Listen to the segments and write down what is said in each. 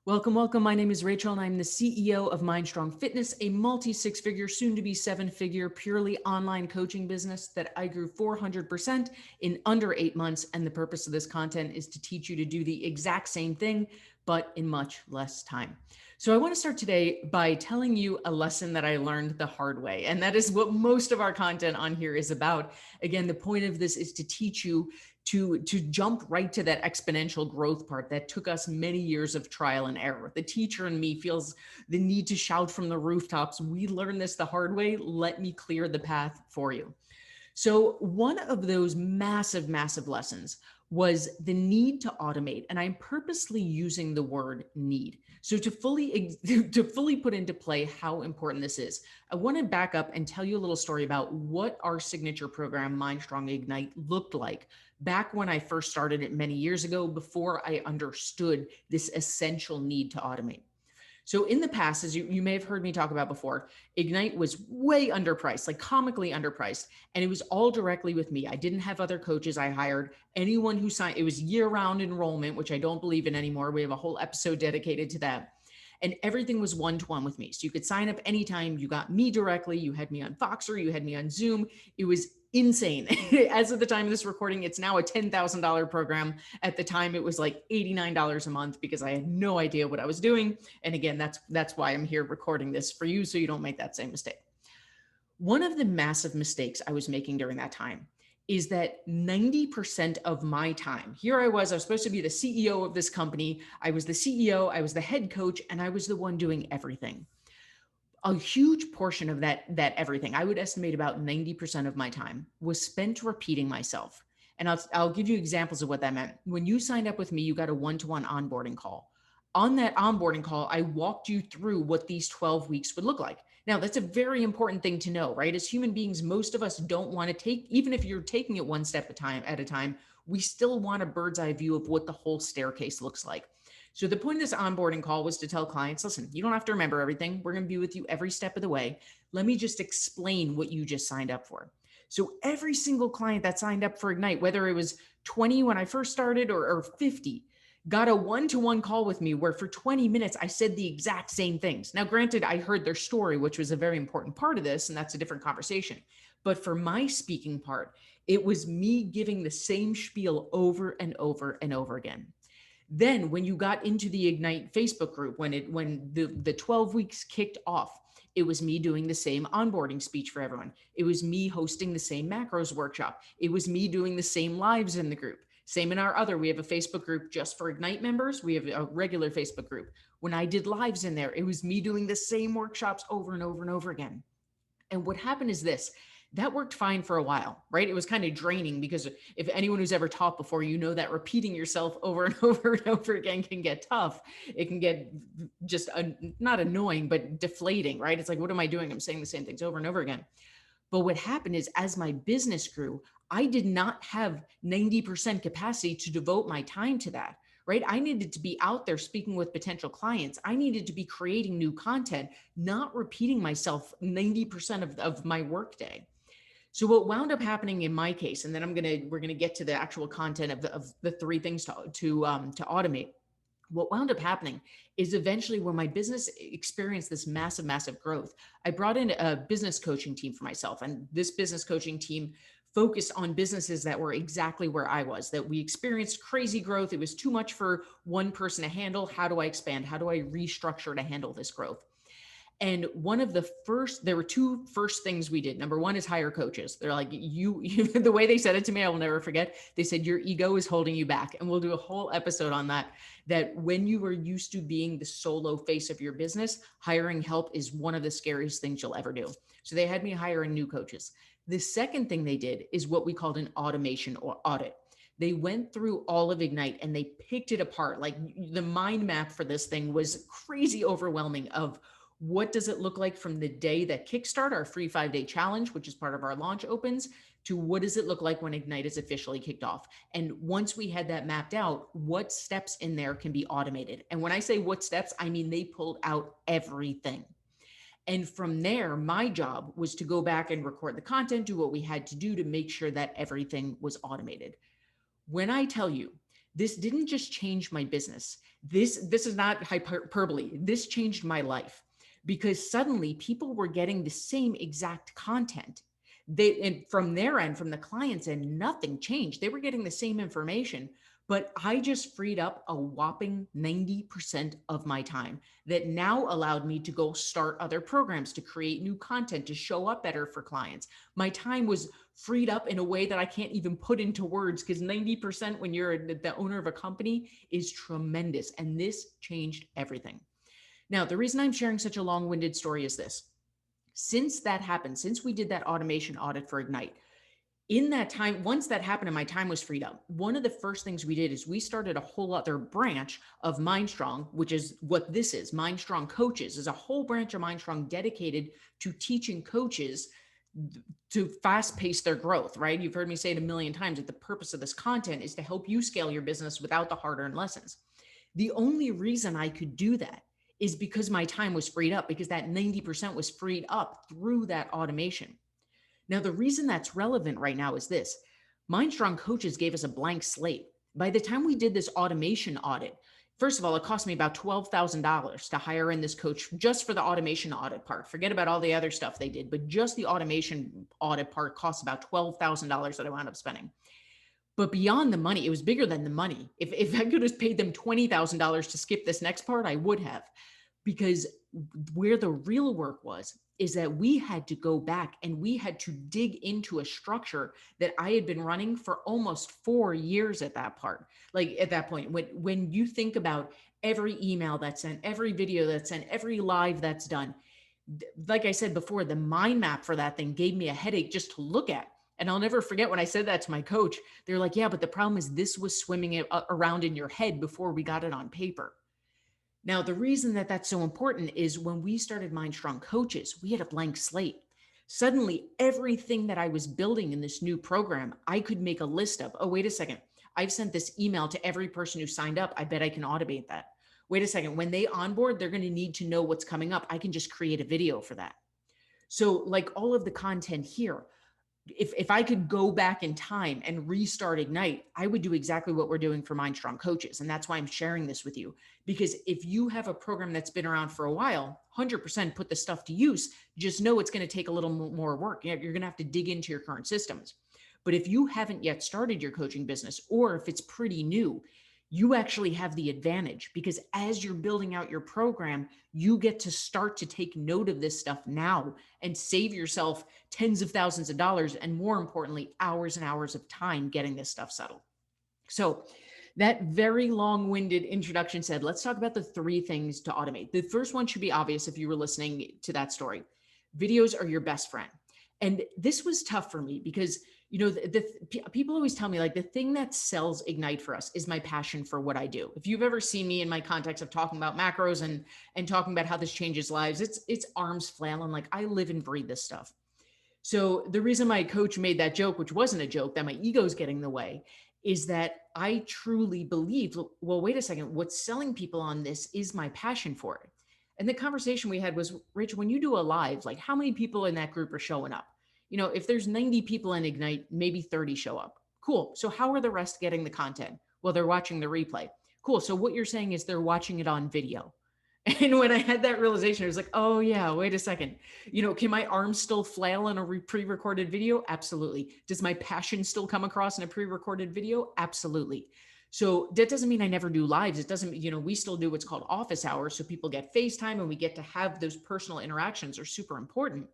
Welcome, welcome. My name is Rachel, and I'm the CEO of MindStrong Fitness, a multi-six-figure, soon-to-be seven-figure, purely online coaching business that I grew 400% in under 8 months. And the purpose of this content is to teach you to do the exact same thing, but in much less time. So I want to start today by telling you a lesson that I learned the hard way. And that is what most of our content on here is about. Again, the point of this is to teach you to jump right to that exponential growth part that took us many years of trial and error. The teacher in me feels the need to shout from the rooftops. We learned this the hard way. Let me clear the path for you. So one of those massive, massive lessons was the need to automate. And I'm purposely using the word need. So to fully put into play how important this is, I want to back up and tell you a little story about what our signature program, MindStrong Ignite, looked like back when I first started it many years ago, before I understood this essential need to automate. So in the past, as you may have heard me talk about before, Ignite was way underpriced, like comically underpriced. And it was all directly with me. I didn't have other coaches I hired. Anyone who signed, it was year-round enrollment, which I don't believe in anymore. We have a whole episode dedicated to that. And everything was one-to-one with me. So you could sign up anytime. You got me directly. You had me on Voxer. You had me on Zoom. It was insane. As of the time of this recording, it's now a $10,000 program. At the time, it was like $89 a month because I had no idea what I was doing. And again, that's why I'm here recording this for you, so you don't make that same mistake. One of the massive mistakes I was making during that time is that 90% of my time, here I was supposed to be the CEO of this company. I was the CEO, I was the head coach, and I was the one doing everything. A huge portion of that everything, I would estimate about 90% of my time, was spent repeating myself. And I'll give you examples of what that meant. When you signed up with me, you got a one-to-one onboarding call. On that onboarding call, I walked you through what these 12 weeks would look like. Now, that's a very important thing to know, right? As human beings, most of us don't want to take, even if you're taking it one step at a time, we still want a bird's eye view of what the whole staircase looks like. So the point of this onboarding call was to tell clients, listen, you don't have to remember everything. We're going to be with you every step of the way. Let me just explain what you just signed up for. So every single client that signed up for Ignite, whether it was 20 when I first started or 50, got a one-to-one call with me where for 20 minutes, I said the exact same things. Now, granted, I heard their story, which was a very important part of this, and that's a different conversation. But for my speaking part, it was me giving the same spiel over and over and over again. Then when you got into the Ignite Facebook group, when the 12 weeks kicked off, it was me doing the same onboarding speech for everyone. It was me hosting the same macros workshop. It was me doing the same lives in the group. Same in we have a Facebook group just for Ignite members. We have a regular Facebook group. When I did lives in there, it was me doing the same workshops over and over and over again. And what happened is this. That worked fine for a while, right? It was kind of draining because if anyone who's ever taught before, you know that repeating yourself over and over and over again can get tough. It can get just not annoying, but deflating, right? It's like, what am I doing? I'm saying the same things over and over again. But what happened is as my business grew, I did not have 90% capacity to devote my time to that, right? I needed to be out there speaking with potential clients. I needed to be creating new content, not repeating myself 90% of my workday. So what wound up happening in my case, and then we're gonna get to the actual content of the three things to automate. What wound up happening is eventually when my business experienced this massive, massive growth, I brought in a business coaching team for myself. And this business coaching team focused on businesses that were exactly where I was, that we experienced crazy growth. It was too much for one person to handle. How do I expand? How do I restructure to handle this growth? And there were two first things we did. Number one is hire coaches. They're like, the way they said it to me, I will never forget. They said, your ego is holding you back. And we'll do a whole episode on that when you are used to being the solo face of your business, hiring help is one of the scariest things you'll ever do. So they had me hiring new coaches. The second thing they did is what we called an automation or audit. They went through all of Ignite and they picked it apart. Like the mind map for this thing was crazy overwhelming of what does it look like from the day that Kickstart, our free 5-day challenge, which is part of our launch, opens, to what does it look like when Ignite is officially kicked off? And once we had that mapped out, what steps in there can be automated? And when I say what steps, I mean they pulled out everything. And from there, my job was to go back and record the content, do what we had to do to make sure that everything was automated. When I tell you, this didn't just change my business. This is not hyperbole. This changed my life because suddenly people were getting the same exact content. And from their end, from the client's end, nothing changed. They were getting the same information, but I just freed up a whopping 90% of my time that now allowed me to go start other programs, to create new content, to show up better for clients. My time was freed up in a way that I can't even put into words, because 90% when you're the owner of a company is tremendous. And this changed everything. Now, the reason I'm sharing such a long-winded story is this. Since that happened, since we did that automation audit for Ignite, in that time, once that happened and my time was freed up, one of the first things we did is we started a whole other branch of MindStrong, which is what this is. MindStrong Coaches is a whole branch of MindStrong dedicated to teaching coaches to fast pace their growth, right? You've heard me say it a million times that the purpose of this content is to help you scale your business without the hard-earned lessons. The only reason I could do that is because my time was freed up, because that 90% was freed up through that automation. Now, the reason that's relevant right now is this. MindStrong Coaches gave us a blank slate. By the time we did this automation audit, first of all, it cost me about $12,000 to hire in this coach just for the automation audit part. Forget about all the other stuff they did, but just the automation audit part cost about $12,000 that I wound up spending. But beyond the money, it was bigger than the money. If I could have paid them $20,000 to skip this next part, I would have. Because where the real work was is that we had to go back and we had to dig into a structure that I had been running for almost 4 years at that part. Like at that point, when you think about every email that's sent, every video that's sent, every live that's done, like I said before, the mind map for that thing gave me a headache just to look at. And I'll never forget when I said that to my coach, they're like, yeah, but the problem is this was swimming around in your head before we got it on paper. Now, the reason that that's so important is when we started MindStrong Coaches, we had a blank slate. Suddenly, everything that I was building in this new program, I could make a list of. Oh, wait a second. I've sent this email to every person who signed up. I bet I can automate that. Wait a second. When they onboard, they're going to need to know what's coming up. I can just create a video for that. So like all of the content here, if I could go back in time and restart Ignite, I would do exactly what we're doing for MindStrong Coaches. And that's why I'm sharing this with you. Because if you have a program that's been around for a while, 100% put the stuff to use. Just know it's going to take a little more work. You're going to have to dig into your current systems. But if you haven't yet started your coaching business, or if it's pretty new, you actually have the advantage, because as you're building out your program, you get to start to take note of this stuff now and save yourself tens of thousands of dollars, and more importantly, hours and hours of time getting this stuff settled. So that very long-winded introduction said, let's talk about the 3 things to automate. The first one should be obvious if you were listening to that story. Videos are your best friend. And this was tough for me because, you know, people always tell me, like, the thing that sells Ignite for us is my passion for what I do. If you've ever seen me in my context of talking about macros and talking about how this changes lives, it's arms flailing. Like, I live and breathe this stuff. So the reason my coach made that joke, which wasn't a joke, that my ego's getting in the way, is that I truly believe, well, wait a second, what's selling people on this is my passion for it. And the conversation we had was, Rachel, when you do a live, like, how many people in that group are showing up? You know, if there's 90 people in Ignite, maybe 30 show up. Cool. So how are the rest getting the content? Well, they're watching the replay. Cool. So what you're saying is they're watching it on video. And when I had that realization, I was like, oh yeah, wait a second. You know, can my arms still flail in a pre-recorded video? Absolutely. Does my passion still come across in a pre-recorded video? Absolutely. So that doesn't mean I never do lives. It doesn't, you know, we still do what's called office hours. So people get FaceTime and we get to have those personal interactions are super important.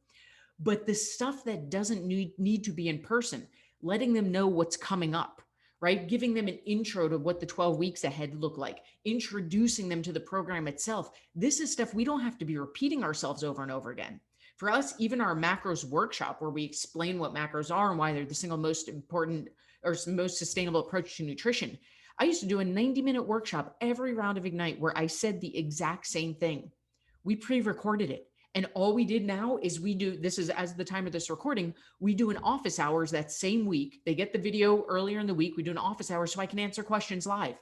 But the stuff that doesn't need to be in person, letting them know what's coming up, right? Giving them an intro to what the 12 weeks ahead look like, introducing them to the program itself. This is stuff we don't have to be repeating ourselves over and over again. For us, even our macros workshop, where we explain what macros are and why they're the single most important or most sustainable approach to nutrition, I used to do a 90-minute workshop every round of Ignite where I said the exact same thing. We pre-recorded it. And all we did now is we do, this is as the time of this recording, we do an office hours that same week. They get the video earlier in the week. We do an office hour so I can answer questions live.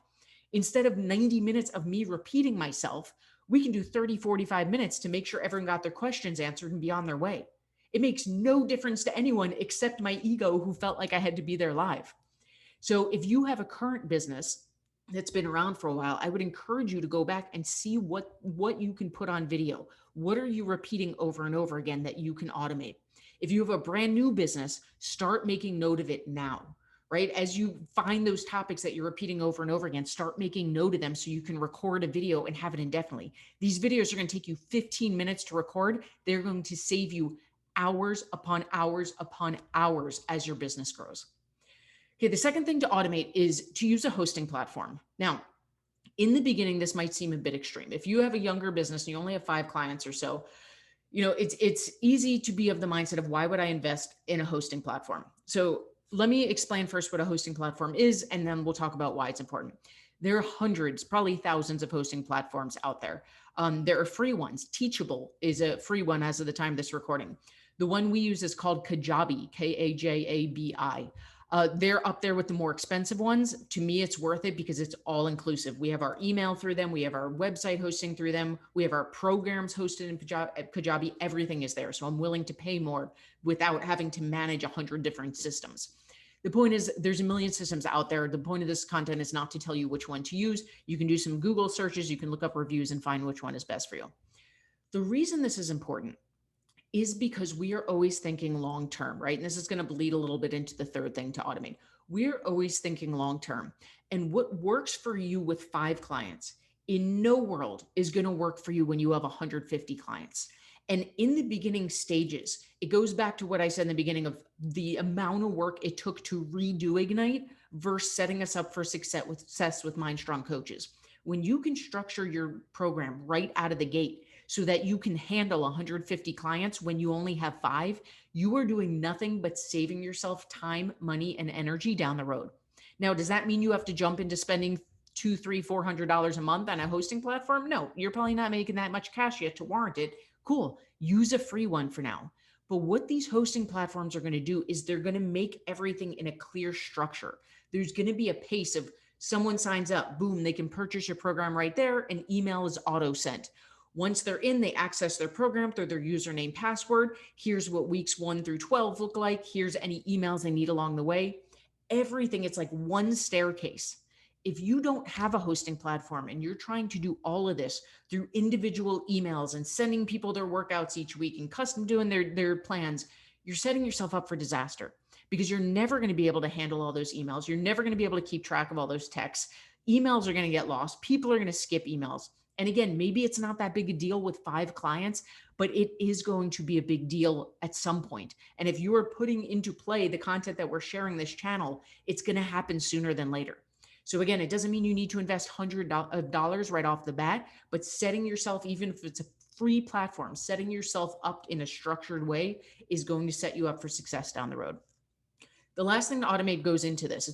Instead of 90 minutes of me repeating myself, we can do 30, 45 minutes to make sure everyone got their questions answered and be on their way. It makes no difference to anyone except my ego, who felt like I had to be there live. So if you have a current business that's been around for a while, I would encourage you to go back and see what you can put on video. What are you repeating over and over again that you can automate? If you have a brand new business, start making note of it now, right? As you find those topics that you're repeating over and over again, start making note of them so you can record a video and have it indefinitely. These videos are going to take you 15 minutes to record. They're going to save you hours upon hours upon hours as your business grows. Okay, the second thing to automate is to use a hosting platform. Now, in the beginning, this might seem a bit extreme. If you have a younger business and you only have 5 clients or so, it's easy to be of the mindset of why would I invest in a hosting platform? So let me explain first what a hosting platform is, and then we'll talk about why it's important. There are hundreds, probably thousands of hosting platforms out there. There are free ones. Teachable is a free one as of the time of this recording. The one we use is called Kajabi, Kajabi. They're up there with the more expensive ones. To me, it's worth it because it's all inclusive. We have our email through them. We have our website hosting through them. We have our programs hosted in Kajabi. Everything is there. So I'm willing to pay more without having to manage 100 different systems. The point is there's a million systems out there. The point of this content is not to tell you which one to use. You can do some Google searches. You can look up reviews and find which one is best for you. The reason this is important is because we are always thinking long term, right? And this is going to bleed a little bit into the third thing to automate. We're always thinking long term. And what works for you with 5 clients in no world is going to work for you when you have 150 clients. And in the beginning stages, it goes back to what I said in the beginning of the amount of work it took to redo Ignite versus setting us up for success with MindStrong coaches. When you can structure your program right out of the gate, so that you can handle 150 clients when you only have 5, you are doing nothing but saving yourself time, money, and energy down the road. Now, does that mean you have to jump into spending $200, $300, $400 a month on a hosting platform? No, you're probably not making that much cash yet to warrant it. Cool. Use a free one for now. But what these hosting platforms are going to do is they're going to make everything in a clear structure. There's going to be a pace of someone signs up, boom, they can purchase your program right there, and email is auto sent. Once they're in, they access their program through their username, password. Here's what weeks 1 through 12 look like. Here's any emails they need along the way. Everything, it's like one staircase. If you don't have a hosting platform and you're trying to do all of this through individual emails and sending people their workouts each week and custom doing their plans, you're setting yourself up for disaster because you're never going to be able to handle all those emails. You're never going to be able to keep track of all those texts. Emails are going to get lost. People are going to skip emails. And again, maybe it's not that big a deal with 5 clients, but it is going to be a big deal at some point. And if you are putting into play the content that we're sharing this channel, it's going to happen sooner than later. So again, it doesn't mean you need to invest hundreds of dollars right off the bat, but setting yourself, even if it's a free platform, setting yourself up in a structured way is going to set you up for success down the road. The last thing to automate goes into this.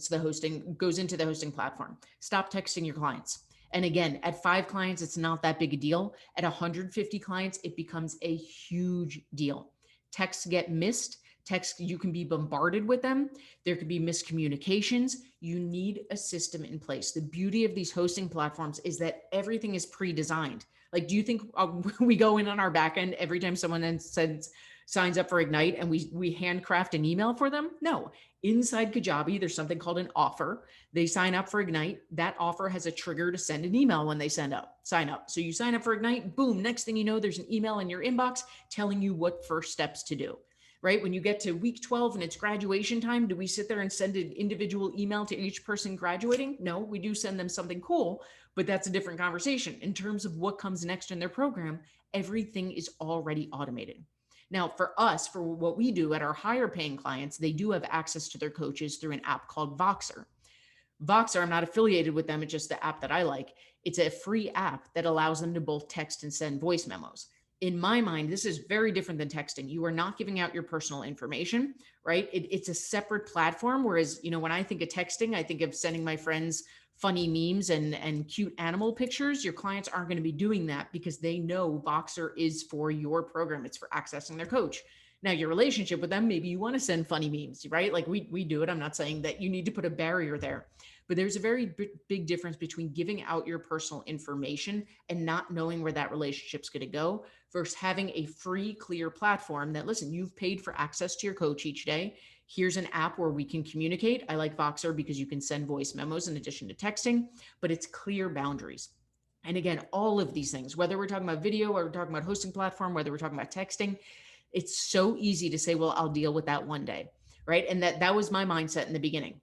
Goes into the hosting platform. Stop texting your clients. And again, at 5 clients, it's not that big a deal. At 150 clients, it becomes a huge deal. Texts get missed. Texts, you can be bombarded with them. There could be miscommunications. You need a system in place. The beauty of these hosting platforms is that everything is pre-designed. Like, do you think we go in on our back end every time someone then signs up for Ignite and we handcraft an email for them? No. Inside Kajabi, there's something called an offer. They sign up for Ignite. That offer has a trigger to send an email when they sign up. So you sign up for Ignite, boom, next thing you know, there's an email in your inbox telling you what first steps to do, right? When you get to week 12 and it's graduation time, do we sit there and send an individual email to each person graduating? No, we do send them something cool, but that's a different conversation. In terms of what comes next in their program, everything is already automated. Now, for us, for what we do at our higher paying clients, they do have access to their coaches through an app called Voxer. Voxer, I'm not affiliated with them. It's just the app that I like. It's a free app that allows them to both text and send voice memos. In my mind, this is very different than texting. You are not giving out your personal information, right? It's a separate platform. Whereas, when I think of texting, I think of sending my friends funny memes and cute animal pictures. Your clients aren't going to be doing that because they know Voxer is for your program. It's for accessing their coach. Now, your relationship with them, maybe you want to send funny memes, right? Like we do it. I'm not saying that you need to put a barrier there, but there's a very big difference between giving out your personal information and not knowing where that relationship's going to go versus having a free, clear platform that, listen, you've paid for access to your coach each day. Here's an app where we can communicate. I like Voxer because you can send voice memos in addition to texting, but it's clear boundaries. And again, all of these things, whether we're talking about video or we're talking about hosting platform, whether we're talking about texting, it's so easy to say, well, I'll deal with that one day. Right. And that was my mindset in the beginning.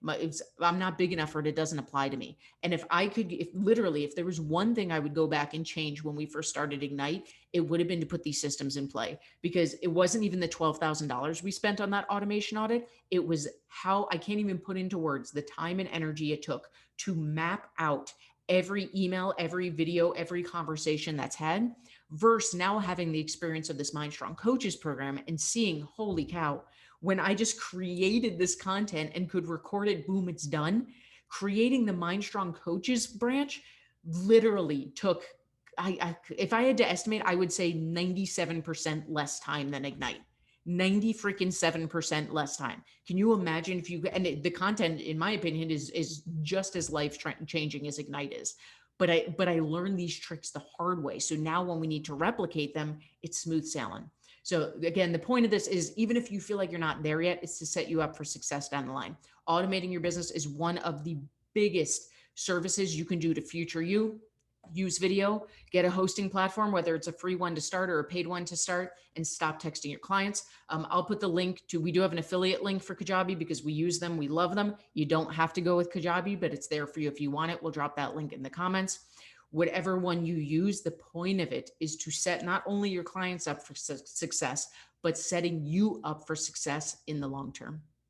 I'm not big enough for it. It doesn't apply to me. And if there was one thing I would go back and change when we first started Ignite, it would have been to put these systems in play, because it wasn't even the $12,000 we spent on that automation audit. It was how I can't even put into words the time and energy it took to map out every email, every video, every conversation that's had, versus now having the experience of this MindStrong Coaches program and seeing, holy cow, when I just created this content and could record it, boom, it's done. Creating the MindStrong Coaches branch literally took, if I had to estimate, I would say 97% less time than Ignite. 97% less time. Can you imagine if you, and the content, in my opinion, is just as life changing as Ignite is. But I learned these tricks the hard way. So now when we need to replicate them, it's smooth sailing. So again, the point of this is, even if you feel like you're not there yet, it's to set you up for success down the line. Automating your business is one of the biggest services you can do to future you. Use video, get a hosting platform, whether it's a free one to start or a paid one to start, and stop texting your clients. I'll put the link to, we do have an affiliate link for Kajabi because we use them. We love them. You don't have to go with Kajabi, but it's there for you if you want it. We'll drop that link in the comments. Whatever one you use, the point of it is to set not only your clients up for success, but setting you up for success in the long term.